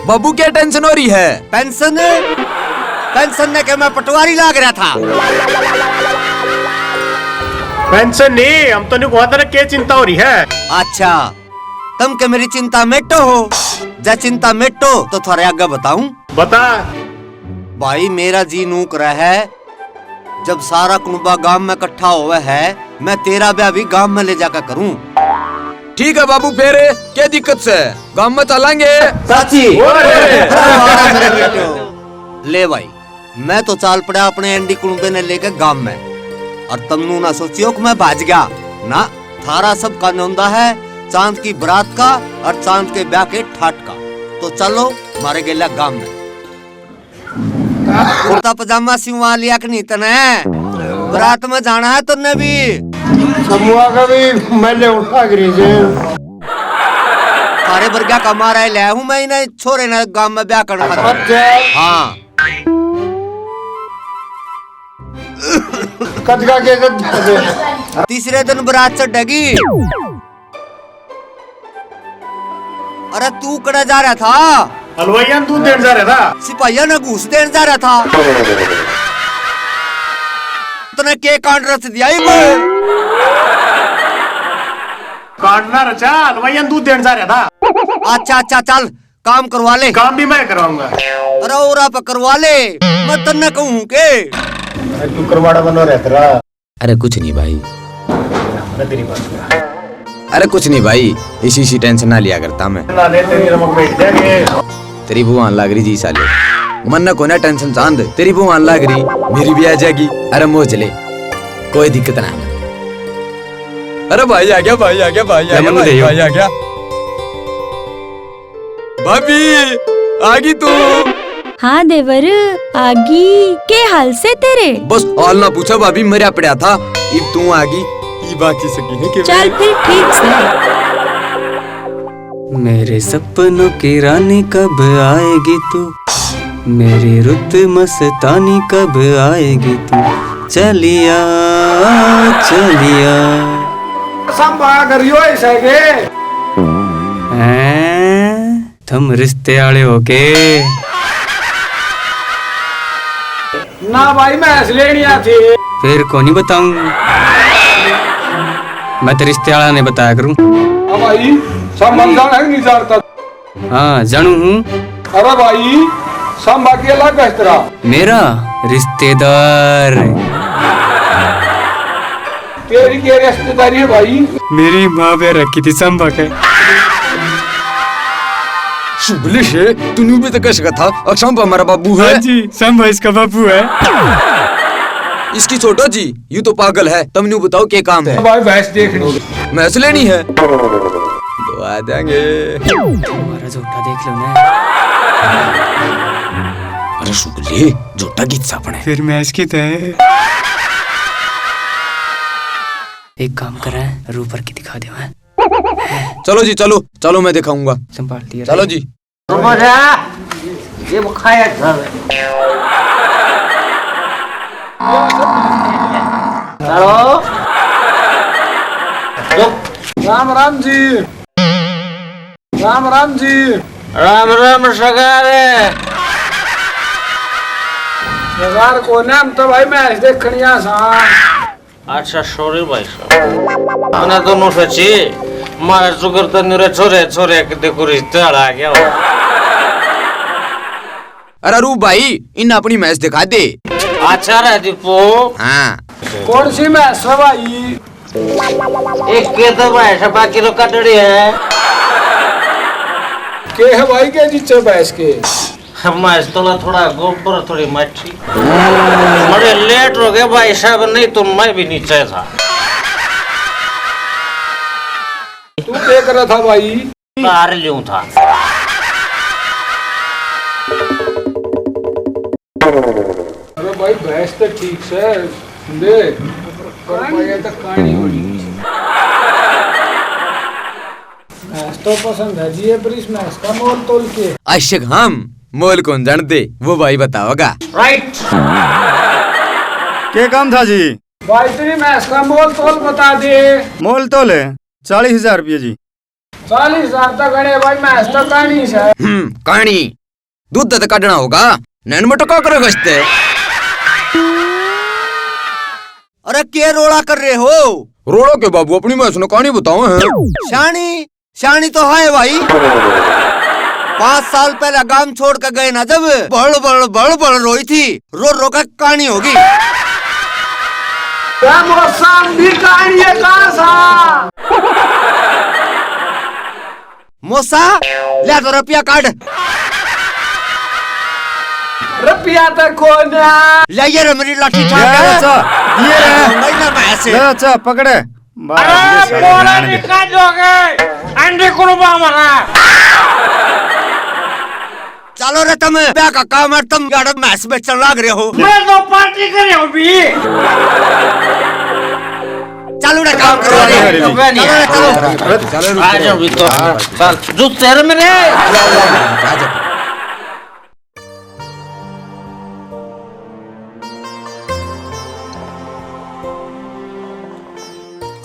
बाबू क्या टेंशन हो रही है? पेंशन पेंशन ने क्या मैं पटवारी लाग रहा था। पेंशन नहीं, हम तो नहीं कहते क्या चिंता हो रही है। अच्छा तुम के मेरी चिंता मेटो हो, जा चिंता मेटो तो थोड़े आगे बताऊं। बता भाई मेरा जी नूक रहा है, जब सारा कुनबा गांव में इकट्ठा हुआ है मैं तेरा ब्याह भी गांव में ले जाकर करूं। ठीक है बाबू, फिर क्या दिक्कत से गांव में चलेंगे। साची ले भाई मैं तो चाल पड़ा अपने एंडी कुनबे ने लेकर गांव में, और तुमनु ना सोचियो कि मैं भाज गया ना। थारा सब का नौंदा है चांद की बरात का और चांद के ब्याह के ठाट का। तो चलो मारे गेला गांव में। कुर्ता पजामा सिवा लिया कि नहीं तने? बरात में जाना है तुमने भी? समूह का भी मैले उठा गिरी जे। थारे बरगा का मारा ले हूं मैं इन्हें छोरे ना गांव में ब्याह करना था। हाँ कदका के तीसरे दिन बरात चढ़ेगी। अरे तू कड़ा जा रहा था? हलवाइया दूध देने जा रहा था। सिपाहिया ने घूस देने जा रहा था। तूने के कांड रच दिया ही मैं? काटना रचा, हलवाइया दूध देने जा रहा था। अच्छा अच्छा चल काम करवा ले। काम भी मैं करवाऊंगा। अरे और आप करवा ले, मैं तन्ने कहूँ के तू करवाड़ा बनो रहता रहा। अरे कुछ नहीं भाई, तेरी बात अरे कुछ नहीं भाई, इसी टेंशन ना लिया करता मैं। ना ले तेरी रमक बैठ जाएंगे। तेरी बुआन लग रही जी साले, मन न कोई ना टेंशन चांद, तेरी बुआन लग रही मेरी भी आ जाएगी। अरे मोच ले, कोई दिक्कत ना है। अरे भाई आ गया, भाई आ गया, भाई आ गया, भाई आ गया। भाभी आगी तू? हाँ देवर आगी, के हाल से तेरे? बस हाल ना पूछा भाभी, मरिया पड़ा था, इब तू आगी, ये बाकी सकी है कि चल फिर ठीक से। मेरे सपनों की रानी कब आएगी तू, मेरी रुत मस्तानी कब आएगी तू, चलिया चलिया। संभा करियो ऐसा के। तुम रिश्ते वाले हो के? ना भाई मैं लेनी थी। फिर कौन ही बताऊं, मैं तो रिश्ते वाला ने बताया करूं। भाई संभल जाना नहीं जानता। हाँ जानू हूँ। अरे भाई संभा के अलग है तेरा। मेरा रिश्तेदार तेरी के रिश्तेदारी है भाई? मेरी माँ पे रखी थी संभा के। शुभले से तूने भी तो कह सका था अक्षम हमारा बाबू है। हाँ जी, संभा इसका बाबू है। इसकी छोटो जी यू तो पागल है, तुम न्यू बताओ क्या काम है? भाई भैंस देखनी, भैंस लेनी है तो आ जाएंगे। हमारा झूठा देख लो ना। अरे शुभले झूठा गीत सापने फिर मैं इसकी तय। एक काम कर रहा है, रूपर की दिखा दे। मैं चलो जी चलो चलो, मैं दिखाऊंगा। संभाल दिया। चलो जी। ये खाया चलो। राम राम जी। राम राम जी। राम राम सगारे। सगार को नाम तो भाई मैं देखनिया सा। अच्छा सॉरी भाई साहब, मैंने दोनों सच्ची मारे शुक्र तो मेरे छोरे छोरे के देखो रिश्ते आ गया। अरे रूप भाई इन अपनी मैच दिखा दे। अच्छा रे दीपू। हाँ कौन सी मैच है भाई? एक के तो भाई सब किलो कटड़ी है। के है भाई के जीचे भैंस के? मैच तो थोड़ा गोबर थोड़ी मच्छी बड़े लेट हो गए भाई साहब, नहीं तो मैं भी नीचे था। तू क्या कर रहा था भाई? कार लियूं था। अरे भाई भैंस तो ठीक से दे, पर भाई तो कहानी होनी। भैंस तो पसंद है जी, पर इस भैंस का मोल तोल के। अशक हम मोल कौन जान दे, वो भाई बताओगा। राइट। क्या काम था जी? भाई तेरी भैंस का मोल तोल बता दे। मोल तोल है 40,000 रुपये जी। 40,000 तक गणे भाई, भैंस तो कहानी से। कहानी दूध तो काटना होगा, नैन में टका करे गश्ते। अरे क्या रोड़ा कर रहे हो? रोड़ो के बाबू, अपनी मैं सुनो कहानी बताओ है। शानी तो है भाई। 5 साल पहले गांव छोड़ कर गए ना, जब बड़ रोई थी, रो कर कहानी होगी। मोसा ले तो रुपया काट। रुपया तो खोना ले ये मेरी लाठी ले ठाक अच्छा, ये रहे। ना मैं ऐसे। ले अच्छा पकड़े। अरे बोला निकाल दोगे अंडे कुर्बा हमारा। चलो रे तुम ब्याह का काम है, तुम गाड़ा मैच में चल लाग रहे हो। मैं तो पार्टी कर रहा हूँ भी। चलो रे काम करो रे। चलो आ जाओ भी तो चल जो तेरे में रे।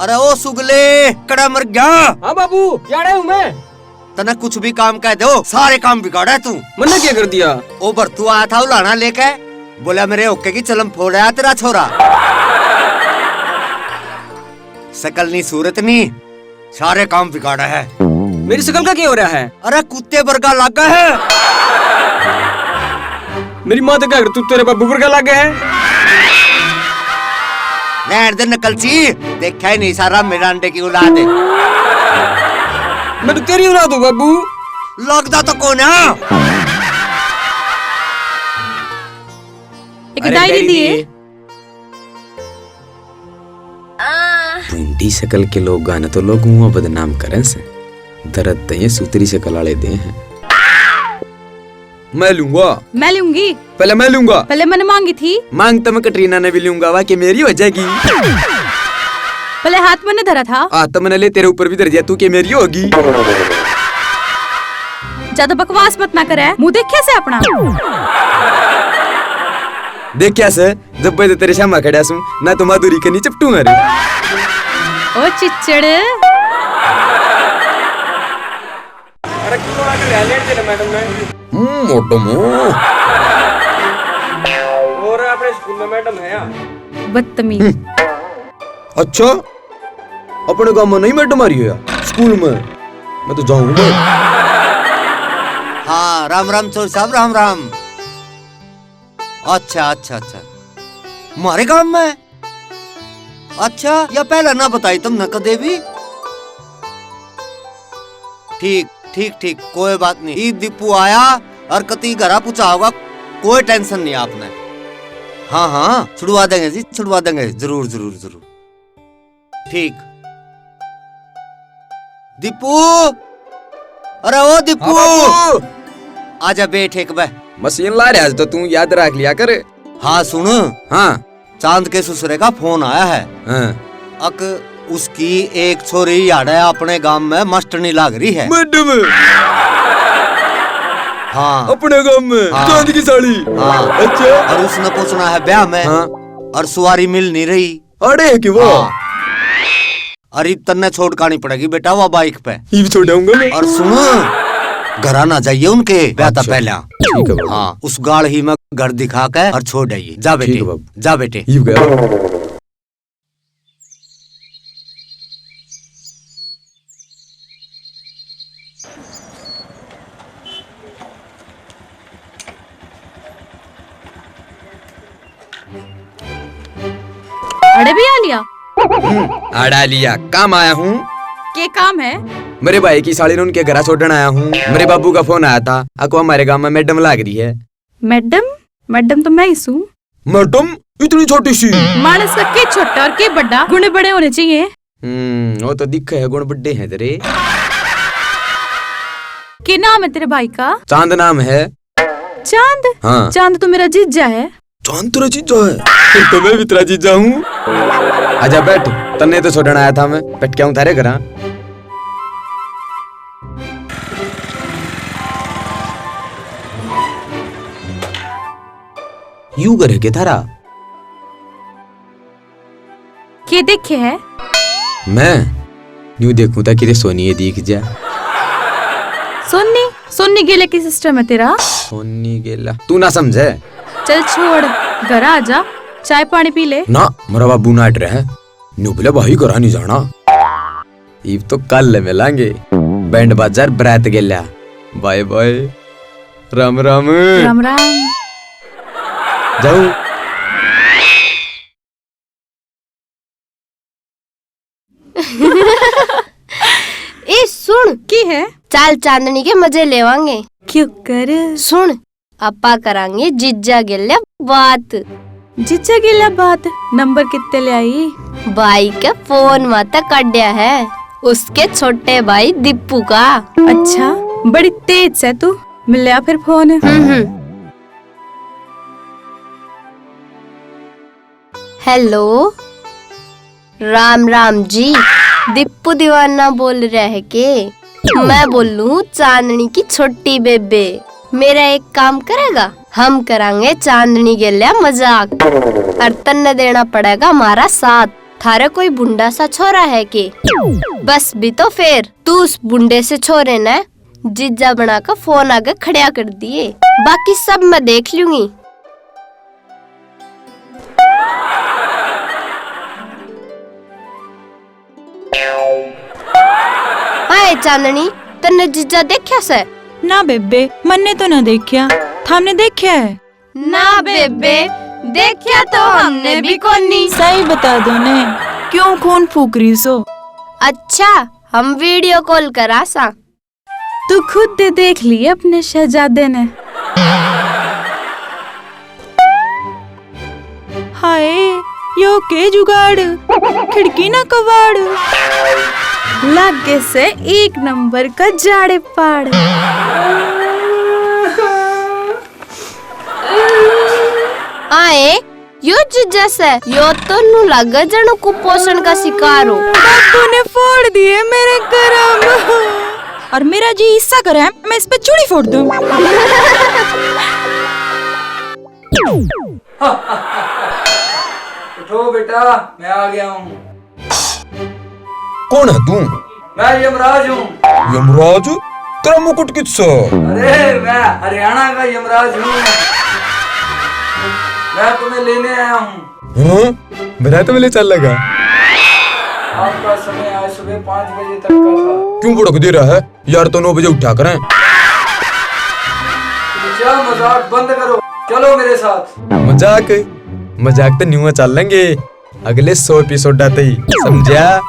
अरे ओ सुगले कड़ा मर गया। हाँ बाबू यार हूँ मैं। तने कुछ भी काम कह दो, सारे काम बिगाड़ा है तू। मैंने क्या कर दिया? ओ बर्तू आया था उलाना लेके, बोला मेरे ओके की चलम फोड़ आया तेरा छोरा। शकल नहीं सूरत नहीं, सारे काम बिगाड़ा है। मेरी शकल का क्या हो रहा है? अरे कुत्ते बरगा लगा है। मेरी माँ तो क्या कर, तू तेरे बाबू पर क्या लगे है? रहने दे नकलची, देखा ही नहीं सारा मेरा अंडे की औलाद है। मैं तो तेरी औलाद हूँ बाबू। लगदा तो कौन है? एक डायरी दिए। ढूंढी शकल के लोग गाने तो लोग मुंह बदनाम करें से, दर्द दे सूतरी शकल वाले दे हैं। मैं लूंगा। मैं लूंगी। पहले मैं लूंगा। पहले मैंने मांगी थी। मांग तो मैं कटरीना ने भी लूंगा, वा कि मेरी हो जाएगी। पहले हाथ मैंने धरा था। तो मैंने ले तेरे ऊपर भी धर दिया, तू कि मेरी होगी। ज्यादा बकवास मत ना करे, मुंह देख कैसे अपना। देख क्या से जब मैं तेरे सामने खड़ा हूं ना, तो माधुरी के नीचे चपटू मारे। ओ चिच्चड़। अरे क्यों आकर ले लेट दे मैडम मैं। मोटो मो। और अपने स्कूल में मैडम है यार। बदतमीज। अच्छा, अपने गांव में नहीं मैडम मारी हो यार, स्कूल में मैं तो जाऊंगा। हाँ राम राम चोर साहब, राम राम। अच्छा अच्छा अच्छा, हमारे गांव में? अच्छा, या पहले ना बताई तुमने कदे भी? ठीक ठीक ठीक, कोई बात नहीं। ईद दीपू आया और कती घरा पूछा होगा, कोई टेंशन नहीं आपने। हाँ हाँ छुड़वा देंगे जी, छुड़वा देंगे, जरूर जरूर जरूर। ठीक। दीपू, अरे ओ दीपू, आजा बैठ एक बार। मशीन ला रहा है तो तू याद रख लिया कर। हाँ सुन, हाँ चांद के ससुरे का फोन आया है। हाँ। अक उसकी एक छोरी याद है अपने गांव में मास्टरनी लाग रही है। मैडम हाँ अपने गांव में हाँ। चांद की साड़ी। हाँ अच्छा, और उसने पूछना है ब्याह में। हाँ। और सवारी मिल नहीं रही। अरे कि वो हाँ। अरे तन्ने छोड़ कानी पड़ेगी बेटा वो बाइक पे। ये भी छोड़ाऊंगा मैं। और सुनो, घर ना जाइए उनके ब्याह था अच्छा। पहले। ठीक है बाबू। हाँ उस गाड़ ही में घर दिखा के और छोड़ आइए। जा ठीक बेटे, है बाबू। जा बेटे। ये गया। अड़े भी आ लिया। आड़ा लिया, काम आया हूँ। के काम है? मेरे भाई की साड़ी ने उनके घर छोड़ने आया हूँ। मेरे बाबू का फोन आया था, अको हमारे गांव में मैडम लाग रही है। मैडम? मैडम तो मैं ही हूँ। मैडम इतनी छोटी सी? मानस का के छोटा और के बड़ा, गुण बड़े होने चाहिए। वो तो दिख है, गुण बड़े हैं तेरे। के नाम है तेरे भाई का? चांद नाम है। चांद? हाँ। चांद तो मेरा जीजा है। चांद तेरा जीजा है? फिर तो मैं भी तेरा जीजा हूँ। आजा बैठ, तन्ने तो छोड़ने आया था मैं, बैठ के आऊँ थारे घर। यू करे के थारा? के देखे है? मैं यूं देखूं ताकि रे सोनी ये दिख जा। सोनी? सोनी गेले की सिस्टम है तेरा? फोन नहीं गेला तू ना समझे। चल छोड़, घर आ जा, चाय पानी पी ले। ना मेरा बाबू नाट रहा है, नु बोले भाई करा नहीं जाना। इब तो कल मिलांगे, बैंड बाजार बरात गेला। Bye bye, Ram Ram Ram Ram. जाऊं। ए सुन की है? चाल चांदनी के मजे लेवांगे। क्यों कर? सुन अपा करांगे जीजा गेल्या बात। जीजा गिला बात? नंबर कितने ले आई? भाई के फोन माता काटिया है, उसके छोटे भाई दीपू का। अच्छा, बड़ी तेज है तू। मिल लिया फिर फोन। हेलो, राम राम जी। दीपू दीवाना बोल रहे है के? मैं बोलूं चांदनी की छोटी बेबे। मेरा एक काम करेगा, हम करांगे चांदनी के लिए मजाक, और तन्ने देना पड़ेगा हमारा साथ। थारे कोई बुंडा सा छोरा है के? बस भी तो फिर तू उस बुंडे से छोरे ने जीजा बना कर फोन आगे खड़ा कर दिए, बाकी सब मैं देख लूंगी। हाय चांदनी, तन्ने जीजा देखा से? ना बेबे, मन्ने तो ना देखा। थामने देखा है? ना बेबे, देखा तो हमने भी कोनी। सही बता दो ने, क्यों खून फूक रही सो? अच्छा, हम वीडियो कॉल करा सा। तू खुद दे देख लिए अपने शहजादे ने। हाय, यो के जुगाड़, खिड़की ना कवाड़, लागे से एक नंबर का जाड़े पाड़। आए यो जीजा से, यो तो नु लगा जनो कुपोषण का शिकार हो। बापू ने फोड़ दिए मेरे करम, और मेरा जी हिस्सा करे, मैं इस पे चूड़ी फोड़ दूं। उठो बेटा, मैं आ गया हूँ। कौन है तू? मैं यमराज हूँ। यमराज? तेरा मुकुट किससे? अरे मैं हरियाणा का यमराज हूँ। मैं तुम्हें लेने आया हूँ। हाँ? बरात में ले चल लगा। आपका समय आज सुबह 5 बजे तक का था। क्यों भड़क दे रहा है यार? तो 9 बजे उठा करें। क्या मजाक बंद करो, चलो मेरे साथ। मजाक? मजाक तो न्यू चल लेंगे अगले 100 एपिसोड आते ही, समझा?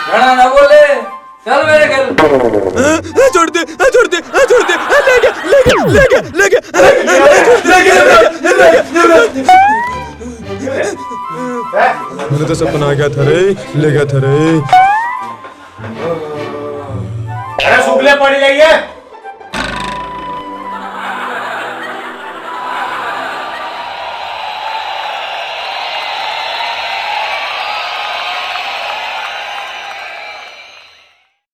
घना ना बोले, चल मेरे घर। छोड़ दे, छोड़ दे, छोड़ दे, ले गया, ले गया, ले गया, ले गया। मुझे तो सपना आ गया था रे, ले गया था रे। अरे सुगले पड़ी गई है।